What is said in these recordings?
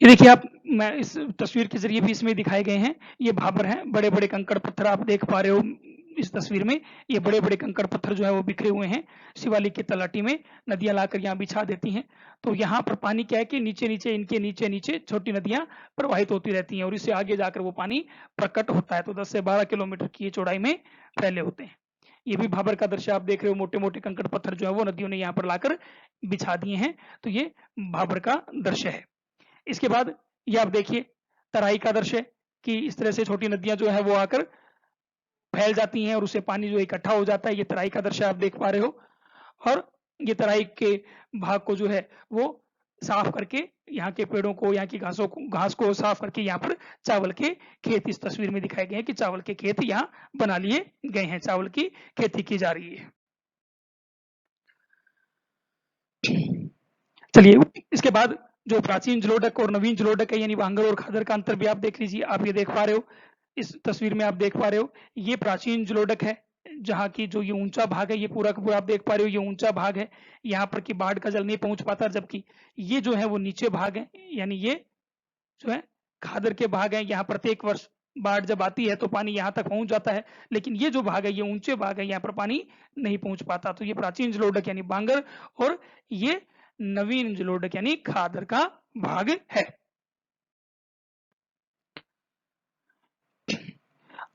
ये देखिए आप, मैं इस तस्वीर के ज़रिए भी इसमें दिखाए गए हैं, ये भाबर हैं, बड़े-बड़े कंकड़ पत्थर आप देख पा रहे हो इस तस्वीर में। ये बड़े-बड़े कंकड़ पत्थर जो है वो बिखरे हुए हैं, शिवालिक की तलहटी में, नदियाँ लाकर यहाँ बिछा देती हैं। तो यहाँ पर पानी क्या है कि नीचे-नीचे, इनके नीचे-नीचे छोटी नदियाँ प्रवाहित होती रहती हैं और इससे आगे जाकर वो पानी प्रकट होता है। तो 10 से 12 किलोमीटर की ये चौड़ाई में फैले होते हैं। ये भी भाबर का दृश्य आप देख रहे हो, मोटे-मोटे कंकड़ पत्थर जो है वो नदियों ने यहाँ पर लाकर बिछा दिए हैं। तो ये भाबर का दृश्य है। इसके बाद ये आप देखिए तराई का दृश्य कि इस तरह से छोटी नदियां जो है वो आकर फैल जाती हैं और उससे पानी जो इकट्ठा हो जाता है। ये तराई का दृश्य आप देख पा रहे हो और ये तराई के भाग को जो है वो साफ करके यहाँ के पेड़ों को, यहाँ की घास को साफ करके यहाँ पर चावल के खेत इस तस्वीर में दिखाए गए हैं कि चावल के खेत यहाँ बना लिए गए हैं, चावल की खेती की जा रही है। चलिए, इसके बाद जो प्राचीन जलोढ़ और नवीन जलोढ़ है यानी वांगड़ और खादर का अंतर भी आप देख लीजिए। आप ये देख पा रहे हो, इस तस्वीर में आप देख पा रहे हो, ये प्राचीन जलोढ़ है, जहाँ की जो ये ऊंचा भाग है, ये पूरा का पूरा आप देख पा रहे हो, ये ऊंचा भाग है। यहाँ पर की बाढ़ का जल नहीं पहुंच पाता, जबकि ये जो है वो नीचे भाग है, यानी ये जो है खादर के भाग है। यहाँ प्रत्येक वर्ष बाढ़ जब आती है तो पानी यहाँ तक पहुंच जाता है, लेकिन ये जो भाग है, ये ऊंचे भाग है, यहाँ पर पानी नहीं पहुंच पाता। तो ये प्राचीन जलोढ़ यानी बांगर और ये नवीन जलोढ़ यानी खादर का भाग है।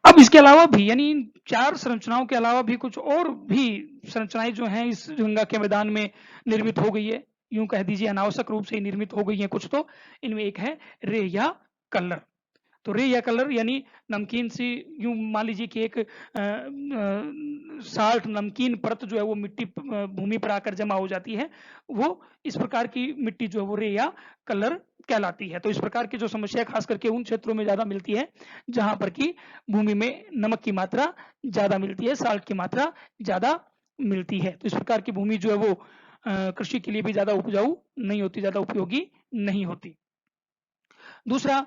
अब इसके अलावा भी यानी इन 4 संरचनाओं के अलावा भी कुछ और भी संरचनाएं जो हैं इस गंगा के मैदान में निर्मित हो गई है। यूं कह दीजिए अनावश्यक रूप से निर्मित हो गई है कुछ तो। इनमें एक है रे या कल्लर। तो रे या कलर यानी नमकीन सी, यूं मान लीजिए कि एक साल्ट नमकीन परत जो है वो मिट्टी भूमि पर आकर जमा हो जाती है, वो इस प्रकार की मिट्टी जो है वो रे या कलर कहलाती है। तो इस प्रकार की जो समस्या खास करके उन क्षेत्रों में ज्यादा मिलती है जहां पर की भूमि में नमक की मात्रा ज्यादा मिलती है, साल्ट की मात्रा ज्यादा मिलती है। तो इस प्रकार की भूमि जो है वो कृषि के लिए भी ज्यादा उपजाऊ नहीं होती, ज्यादा उपयोगी नहीं होती। दूसरा,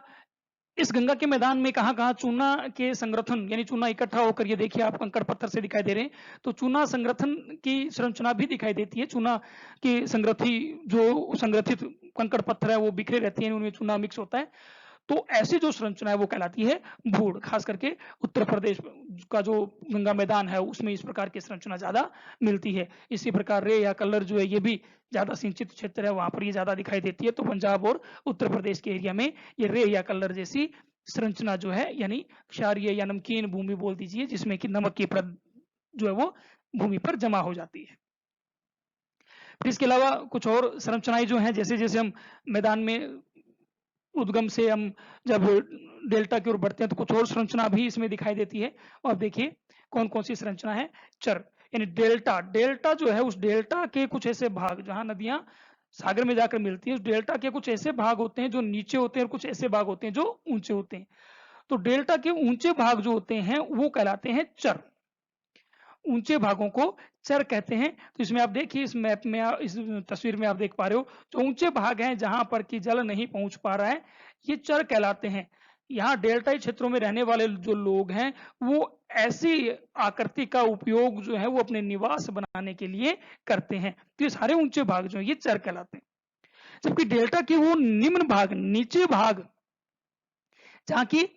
इस गंगा के मैदान में कहाँ-कहाँ चूना के संग्रथन यानी चूना इकट्ठा होकर, ये देखिए आप कंकड़ पत्थर से दिखाई दे रहे हैं, तो चूना संग्रथन की संरचना भी दिखाई देती है। चूना की संग्रथी जो संग्रथित कंकड़ पत्थर है वो बिखरे रहती हैं, उनमें चूना मिक्स होता है। तो ऐसी जो संरचना है वो कहलाती है भूड़। खास करके उत्तर प्रदेश का जो गंगा मैदान है उसमें इस प्रकार की संरचना ज्यादा मिलती है। इसी प्रकार रे या कलर जो है ये भी ज्यादा सिंचित क्षेत्र है, वहां पर ये ज्यादा दिखाई देती है। तो पंजाब और उत्तर प्रदेश के एरिया में ये रे या कलर जैसी संरचना जो है यानी क्षारीय या नमकीन भूमि बोल दीजिए, जिसमें कि नमक की परत जो है वो भूमि पर जमा हो जाती है। फिर इसके अलावा कुछ और संरचनाएं जो हैं, जैसे जैसे हम मैदान में उद्गम से हम जब डेल्टा की ओर बढ़ते हैं तो कुछ और संरचना भी इसमें दिखाई देती है। और देखिए कौन कौन सी संरचना है। चर यानी डेल्टा, डेल्टा जो है उस डेल्टा के कुछ ऐसे भाग जहां नदियां सागर में जाकर मिलती है, उस डेल्टा के कुछ ऐसे भाग होते हैं जो नीचे होते हैं और कुछ ऐसे भाग होते हैं जो ऊंचे होते हैं। तो डेल्टा के ऊंचे भाग जो होते हैं वो कहलाते हैं चर। ऊंचे भागों को चर कहते हैं। तो इसमें आप देखिए, इस मैप में इस तस्वीर में आप देख पा रहे हो, जो ऊंचे भाग हैं जहां पर कि जल नहीं पहुंच पा रहा है, ये चर कहलाते हैं। यहाँ डेल्टाई क्षेत्रों में रहने वाले जो लोग हैं वो ऐसी आकृति का उपयोग जो है वो अपने निवास बनाने के लिए करते हैं। तो ये सारे ऊंचे भाग जो है ये चर कहलाते हैं। जबकि डेल्टा के वो निम्न भाग, नीचे भाग, जहाँ की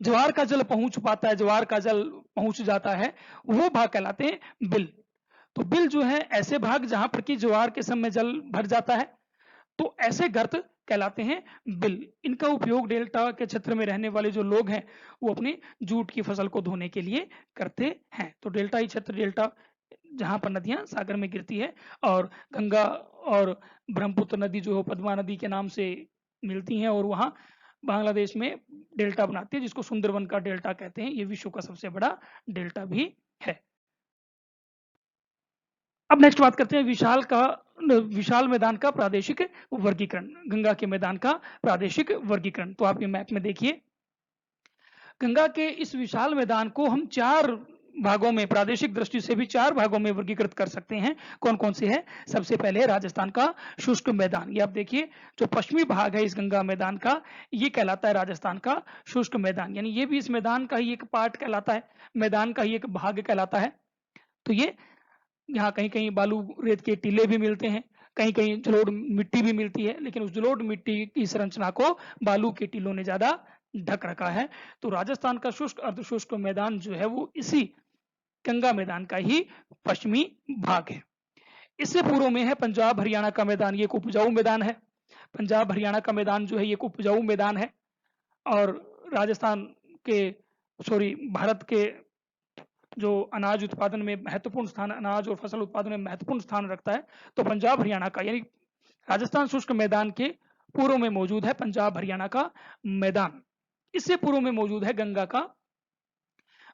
ज्वार का जल पहुंच पाता है, ज्वार का जल पहुंच जाता है, वो भाग कहलाते हैं बिल। तो बिल जो है ऐसे भाग जहां पर कि ज्वार के समय जल भर जाता है, तो ऐसे गर्त कहलाते हैं बिल। इनका उपयोग डेल्टा के क्षेत्र में रहने वाले जो लोग हैं वो अपनी जूट की फसल को धोने के लिए करते हैं। तो डेल्टाई क्षेत्र, डेल्टा जहां पर नदियां सागर में गिरती है और गंगा और ब्रह्मपुत्र नदी जो है पद्मा नदी के नाम से मिलती हैं और वहां बांग्लादेश में डेल्टा बनाती है, जिसको सुंदरवन का डेल्टा कहते हैं। ये विश्व का सबसे बड़ा डेल्टा भी है। अब नेक्स्ट बात करते हैं विशाल मैदान का प्रादेशिक वर्गीकरण। गंगा के मैदान का प्रादेशिक वर्गीकरण। तो आप ये मैप में देखिए, गंगा के इस विशाल मैदान को हम 4 भागों में, प्रादेशिक दृष्टि से भी 4 भागों में वर्गीकृत कर सकते हैं। कौन कौन से है? सबसे पहले है राजस्थान का शुष्क मैदान। ये आप देखिए, जो पश्चिमी भाग है इस गंगा मैदान का, ये कहलाता है राजस्थान का शुष्क मैदान। यानी ये भी इस मैदान का ही एक पार्ट कहलाता है, मैदान का ही एक भाग कहलाता है। तो ये यहाँ कहीं कहीं बालू रेत के टीले भी मिलते हैं, कहीं कहीं जलोढ़ मिट्टी भी मिलती है, लेकिन उस जलोढ़ मिट्टी की संरचना को बालू के टीलों ने ज्यादा ढक रखा है। तो राजस्थान का शुष्क अर्धशुष्क मैदान जो है वो इसी गंगा मैदान का ही पश्चिमी भाग है। इससे पूर्व में है पंजाब हरियाणा का मैदान, ये एक उपजाऊ मैदान है। पंजाब हरियाणा का मैदान जो है ये एक उपजाऊ मैदान है और राजस्थान के भारत के जो अनाज उत्पादन में महत्वपूर्ण स्थान, अनाज और फसल उत्पादन में महत्वपूर्ण स्थान रखता है। तो पंजाब हरियाणा का यानी राजस्थान शुष्क मैदान के पूर्व में मौजूद है पंजाब हरियाणा का मैदान। इससे पूर्व में मौजूद है गंगा का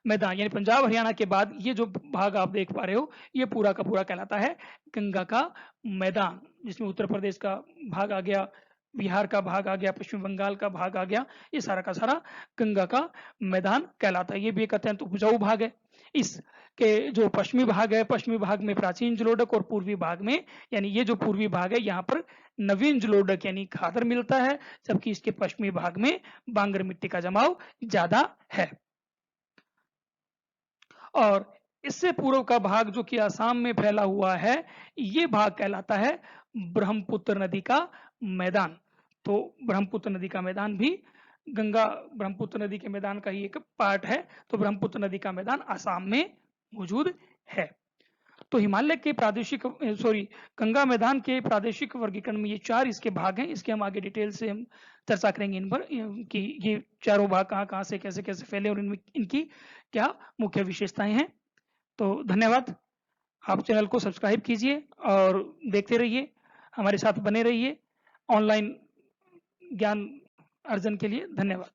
मैदान, यानी पंजाब हरियाणा के बाद ये जो भाग आप देख पा रहे हो ये पूरा का पूरा कहलाता है गंगा का मैदान, जिसमें उत्तर प्रदेश का भाग आ गया, बिहार का भाग आ गया, पश्चिम बंगाल का भाग आ गया, ये सारा का सारा गंगा का मैदान कहलाता है। ये भी एक अत्यंत उपजाऊ भाग है। इसके जो पश्चिमी भाग है, पश्चिमी भाग में प्राचीन जलोढ़ और पूर्वी भाग में, यानी ये जो पूर्वी भाग है यहाँ पर नवीन जलोढ़ यानी खादर मिलता है, जबकि इसके पश्चिमी भाग में बांगर मिट्टी का जमाव ज्यादा है। और इससे पूर्व का भाग जो कि असम में फैला हुआ है, ये भाग कहलाता है ब्रह्मपुत्र नदी का मैदान। तो ब्रह्मपुत्र नदी का मैदान भी गंगा ब्रह्मपुत्र नदी के मैदान का ही एक पार्ट है। तो ब्रह्मपुत्र नदी का मैदान असम में मौजूद है। तो हिमालय के प्रादेशिक गंगा मैदान के प्रादेशिक वर्गीकरण में ये 4 इसके भाग हैं। इसके हम आगे डिटेल से हम चर्चा करेंगे इन पर कि ये चारों भाग कहाँ कहाँ से कैसे कैसे फैले और इनकी क्या मुख्य विशेषताएं हैं। तो धन्यवाद। आप चैनल को सब्सक्राइब कीजिए और देखते रहिए, हमारे साथ बने रहिए ऑनलाइन ज्ञान अर्जन के लिए। धन्यवाद।